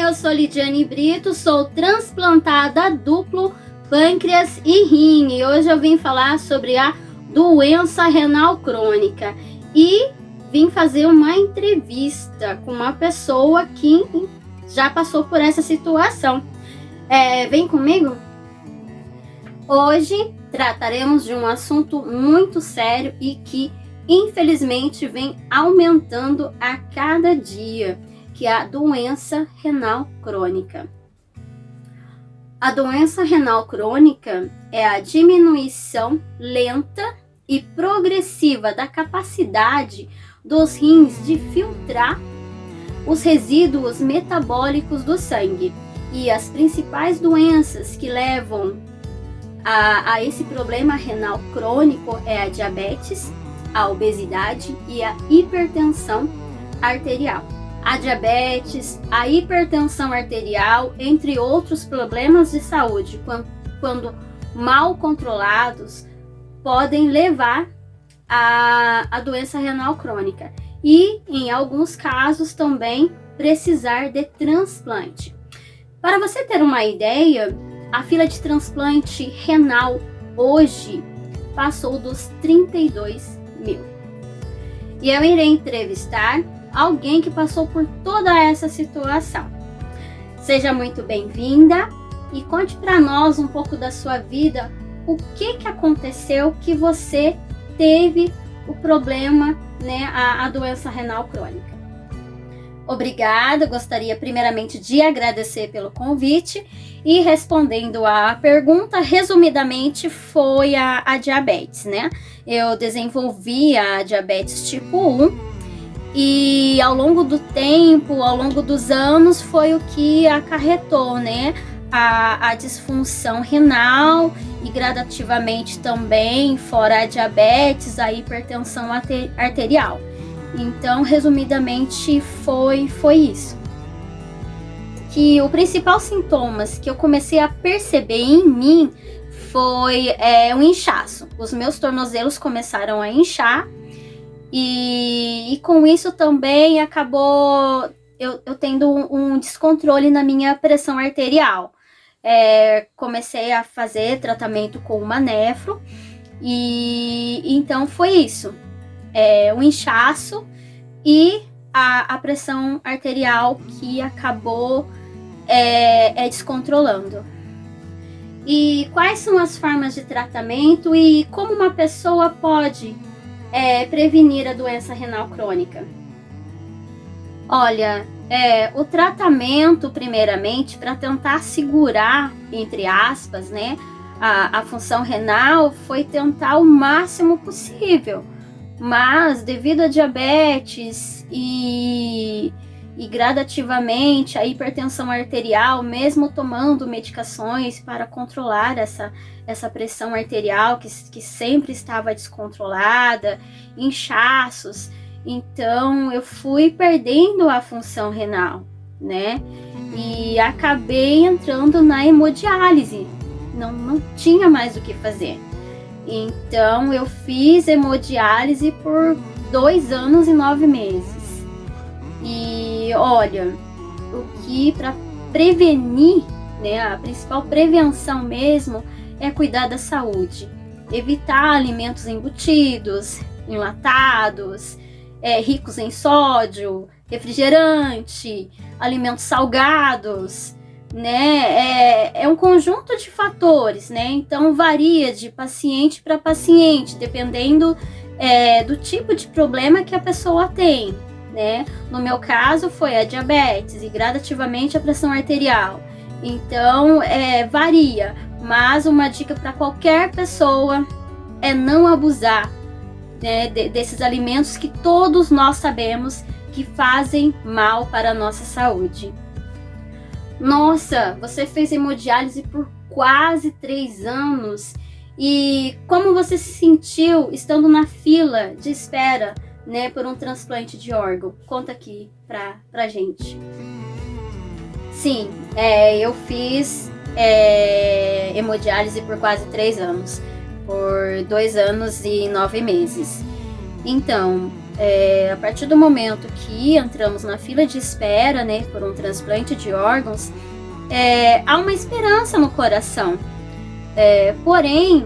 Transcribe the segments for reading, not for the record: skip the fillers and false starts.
eu sou Lidiane Brito, sou transplantada duplo pâncreas e rim e hoje eu vim falar sobre a doença renal crônica e vim fazer uma entrevista com uma pessoa que já passou por essa situação. Vem comigo? Hoje trataremos de um assunto muito sério e que infelizmente vem aumentando a cada dia, que é a doença renal crônica. A doença renal crônica é a diminuição lenta e progressiva da capacidade dos rins de filtrar os resíduos metabólicos do sangue. E as principais doenças que levam a esse problema renal crônico é a diabetes, a obesidade e a hipertensão arterial. A diabetes, a hipertensão arterial, entre outros problemas de saúde, quando mal controlados, podem levar à doença renal crônica e, em alguns casos, também precisar de transplante. Para você ter uma ideia, a fila de transplante renal hoje passou dos 32 mil. E eu irei entrevistar alguém que passou por toda essa situação. Seja muito bem-vinda e conte para nós um pouco da sua vida, o que aconteceu que você teve o problema, a doença renal crônica. Obrigada, gostaria primeiramente de agradecer pelo convite e respondendo à pergunta, resumidamente foi a diabetes, Eu desenvolvi a diabetes tipo 1 e ao longo do tempo, ao longo dos anos, foi o que acarretou, a disfunção renal e gradativamente também, fora a diabetes, a hipertensão arterial. Então, resumidamente, foi isso. Que o principal sintomas que eu comecei a perceber em mim foi um inchaço. Os meus tornozelos começaram a inchar e com isso também acabou eu tendo um descontrole na minha pressão arterial. Comecei a fazer tratamento com uma nefro e então foi isso. O inchaço e a pressão arterial que acabou descontrolando. E quais são as formas de tratamento e como uma pessoa pode prevenir a doença renal crônica? Olha, o tratamento, primeiramente, para tentar segurar, entre aspas, a função renal, foi tentar o máximo possível. Mas, devido à diabetes e gradativamente a hipertensão arterial, mesmo tomando medicações para controlar essa pressão arterial que sempre estava descontrolada, inchaços, então eu fui perdendo a função renal, E acabei entrando na hemodiálise, não tinha mais o que fazer. Então eu fiz hemodiálise por 2 anos e 9 meses. E olha, o que para prevenir, a principal prevenção mesmo é cuidar da saúde. Evitar alimentos embutidos, enlatados, ricos em sódio, refrigerante, alimentos salgados, É um conjunto de fatores, Então varia de paciente para paciente, dependendo do tipo de problema que a pessoa tem, No meu caso foi a diabetes e gradativamente a pressão arterial. Então varia, mas uma dica para qualquer pessoa é não abusar desses alimentos que todos nós sabemos que fazem mal para a nossa saúde. Nossa, você fez hemodiálise por quase 3 anos. E como você se sentiu estando na fila de espera, por um transplante de órgão? Conta aqui pra gente. Sim, eu fiz hemodiálise por quase 3 anos. Por 2 anos e 9 meses. Então, A partir do momento que entramos na fila de espera, né, por um transplante de órgãos, há uma esperança no coração. Porém,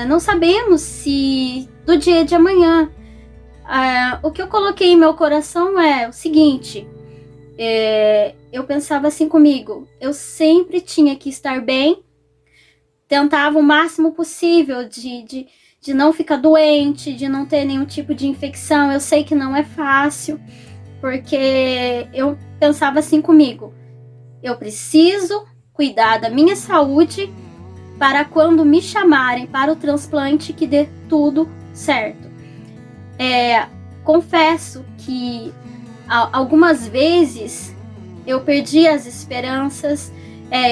não sabemos se do dia de amanhã. O que eu coloquei em meu coração é o seguinte: eu pensava assim comigo, eu sempre tinha que estar bem, tentava o máximo possível de não ficar doente, de não ter nenhum tipo de infecção. Eu sei que não é fácil, porque eu pensava assim comigo, eu preciso cuidar da minha saúde para quando me chamarem para o transplante que dê tudo certo. Confesso que algumas vezes eu perdi as esperanças,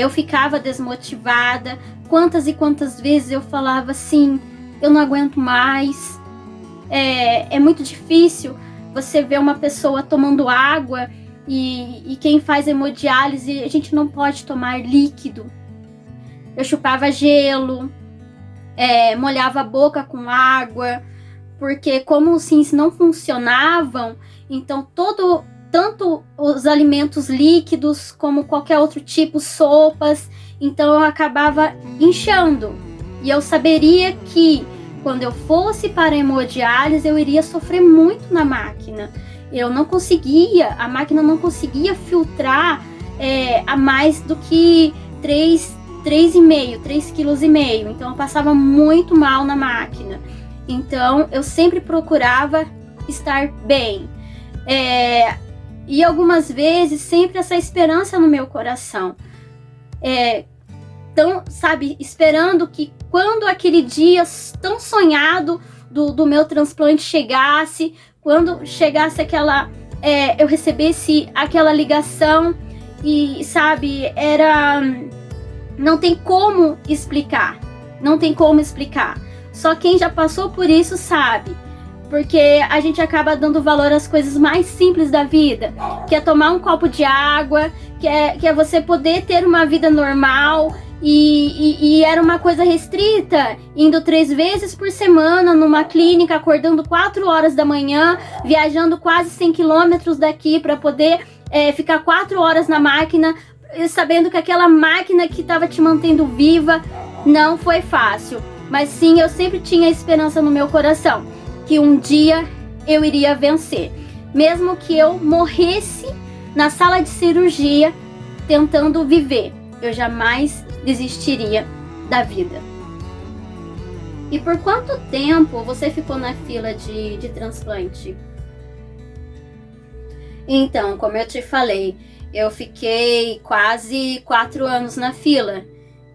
eu ficava desmotivada. Quantas e quantas vezes eu falava assim, eu não aguento mais. É muito difícil você ver uma pessoa tomando água e quem faz hemodiálise, a gente não pode tomar líquido. Eu chupava gelo, molhava a boca com água, porque como os rins não funcionavam, então tanto os alimentos líquidos como qualquer outro tipo, sopas, então eu acabava inchando. E eu saberia que quando eu fosse para a hemodiálise eu iria sofrer muito na máquina. A máquina não conseguia filtrar a mais do que 3,5 kg. Então eu passava muito mal na máquina. Então eu sempre procurava estar bem. E algumas vezes sempre essa esperança no meu coração. Então, sabe, esperando que quando aquele dia tão sonhado do meu transplante chegasse, quando chegasse eu recebesse aquela ligação e, sabe, não tem como explicar. Só quem já passou por isso sabe. Porque a gente acaba dando valor às coisas mais simples da vida, que é tomar um copo de água, que é você poder ter uma vida normal. E era uma coisa restrita, indo 3 vezes por semana numa clínica, acordando 4 horas da manhã, viajando quase 100 quilômetros daqui para poder ficar 4 horas na máquina, sabendo que aquela máquina que estava te mantendo viva não foi fácil. Mas sim, eu sempre tinha esperança no meu coração, que um dia eu iria vencer. Mesmo que eu morresse na sala de cirurgia tentando viver, eu jamais desistiria da vida. E por quanto tempo você ficou na fila de transplante? Então, como eu te falei, eu fiquei quase 4 anos na fila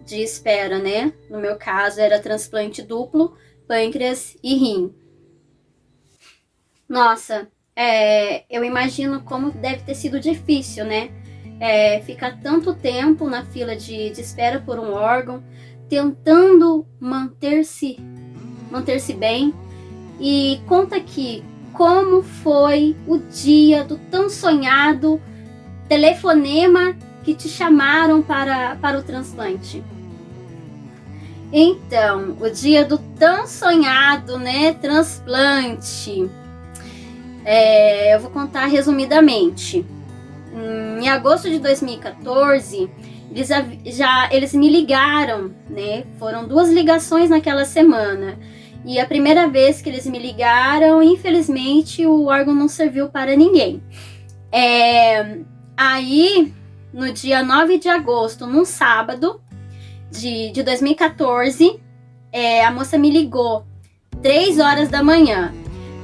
de espera, né? No meu caso era transplante duplo, pâncreas e rim. Nossa, eu imagino como deve ter sido difícil, né? Ficar tanto tempo na fila de espera por um órgão, tentando manter-se bem. E conta aqui, como foi o dia do tão sonhado telefonema que te chamaram para o transplante? Então, o dia do tão sonhado, né, transplante. Eu vou contar resumidamente. Em agosto de 2014, eles me ligaram, né? Foram 2 ligações naquela semana. E a primeira vez que eles me ligaram, infelizmente, o órgão não serviu para ninguém. Aí, no dia 9 de agosto, num sábado de 2014, a moça me ligou 3 horas da manhã.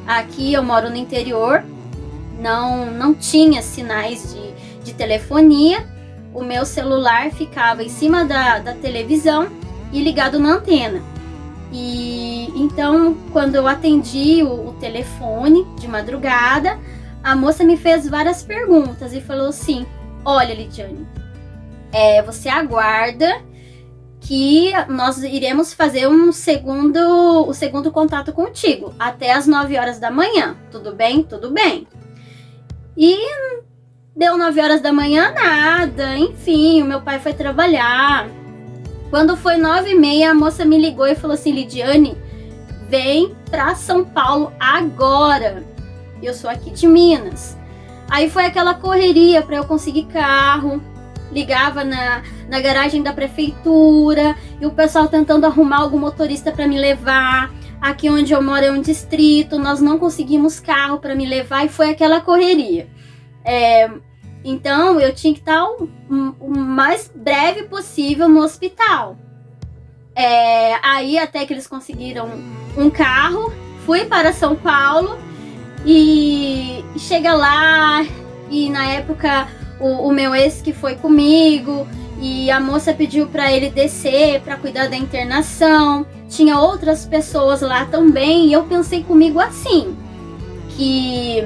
Aqui eu moro no interior, não tinha sinais de telefonia. O meu celular ficava em cima da televisão e ligado na antena. E então, quando eu atendi o telefone de madrugada, a moça me fez várias perguntas e falou assim: olha, Lidiane, você aguarda que nós iremos fazer o segundo contato contigo até as 9 horas da manhã. Tudo bem? Tudo bem. E deu 9 horas da manhã, nada. Enfim, o meu pai foi trabalhar. Quando foi 9h30, a moça me ligou e falou assim: Lidiane, vem pra São Paulo agora. eu sou aqui de Minas. Aí foi aquela correria para eu conseguir carro, ligava na garagem da prefeitura, e o pessoal tentando arrumar algum motorista para me levar. Aqui onde eu moro é um distrito, nós não conseguimos carro para me levar, e foi aquela correria. Então eu tinha que estar o mais breve possível no hospital. Aí até que eles conseguiram um carro, fui para São Paulo e chega lá, e na época o meu ex que foi comigo, e a moça pediu para ele descer para cuidar da internação. Tinha outras pessoas lá também, e eu pensei comigo assim, que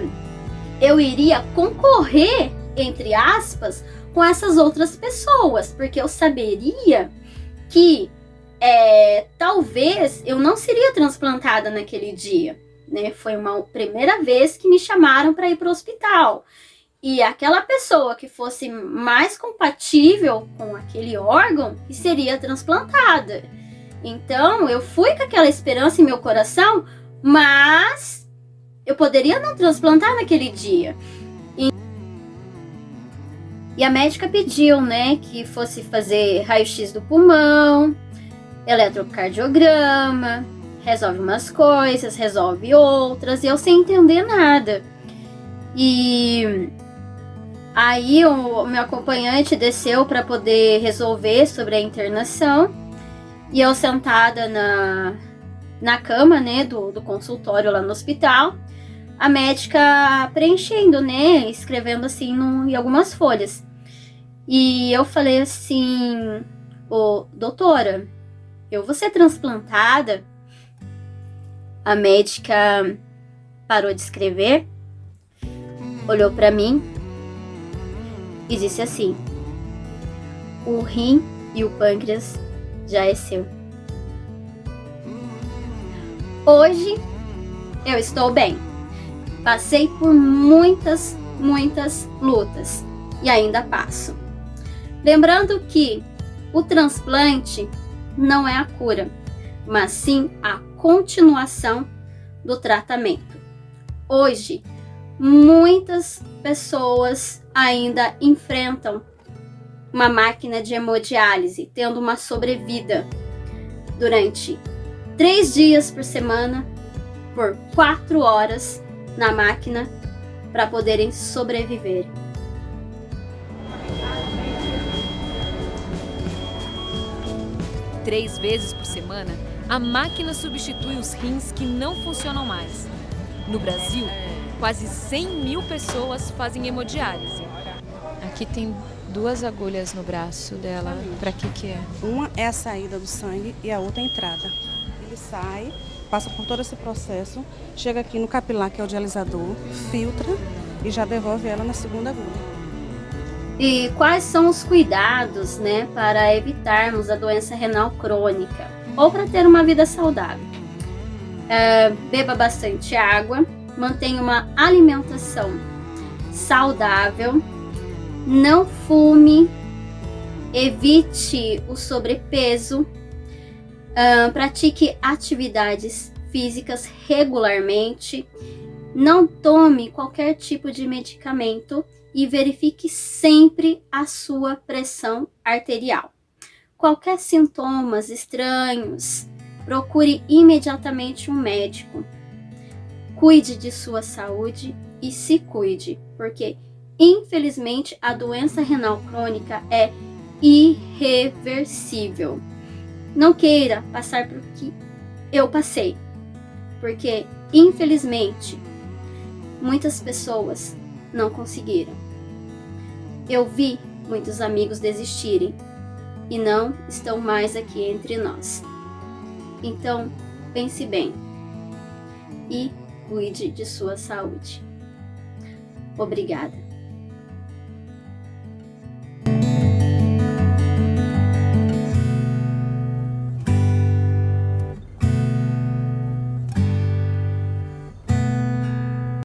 eu iria concorrer, entre aspas, com essas outras pessoas, porque eu saberia que talvez eu não seria transplantada naquele dia, né? Foi uma primeira vez que me chamaram para ir para o hospital, e aquela pessoa que fosse mais compatível com aquele órgão que seria transplantada. Então eu fui com aquela esperança em meu coração, mas eu poderia não transplantar naquele dia. E a médica pediu, né, que fosse fazer raio-x do pulmão, eletrocardiograma, resolve umas coisas, resolve outras, e eu sem entender nada. E aí o meu acompanhante desceu para poder resolver sobre a internação, e eu sentada na cama, né, do consultório lá no hospital, a médica preenchendo, né, escrevendo assim em algumas folhas. E eu falei assim: doutora, eu vou ser transplantada? A médica parou de escrever, olhou para mim e disse assim: o rim e o pâncreas já é seu. Hoje eu estou bem. Passei por muitas lutas e ainda passo. Lembrando que o transplante não é a cura, mas sim a continuação do tratamento. Hoje, muitas pessoas ainda enfrentam uma máquina de hemodiálise, tendo uma sobrevida durante 3 dias por semana, por 4 horas na máquina, para poderem sobreviver. Três vezes por semana, a máquina substitui os rins que não funcionam mais. No Brasil, quase 100 mil pessoas fazem hemodiálise. Aqui tem 2 agulhas no braço dela. Para que é? Uma é a saída do sangue e a outra é a entrada. Ele sai, passa por todo esse processo, chega aqui no capilar, que é o dialisador, filtra e já devolve ela na segunda agulha. E quais são os cuidados, né, para evitarmos a doença renal crônica ou para ter uma vida saudável? Beba bastante água, mantenha uma alimentação saudável, não fume, evite o sobrepeso, pratique atividades físicas regularmente, não tome qualquer tipo de medicamento e verifique sempre a sua pressão arterial. Qualquer sintomas estranhos, procure imediatamente um médico. Cuide de sua saúde e se cuide, porque infelizmente a doença renal crônica é irreversível. Não queira passar por que eu passei, porque infelizmente muitas pessoas não conseguiram. Eu vi muitos amigos desistirem e não estão mais aqui entre nós. Então, pense bem e cuide de sua saúde. Obrigada.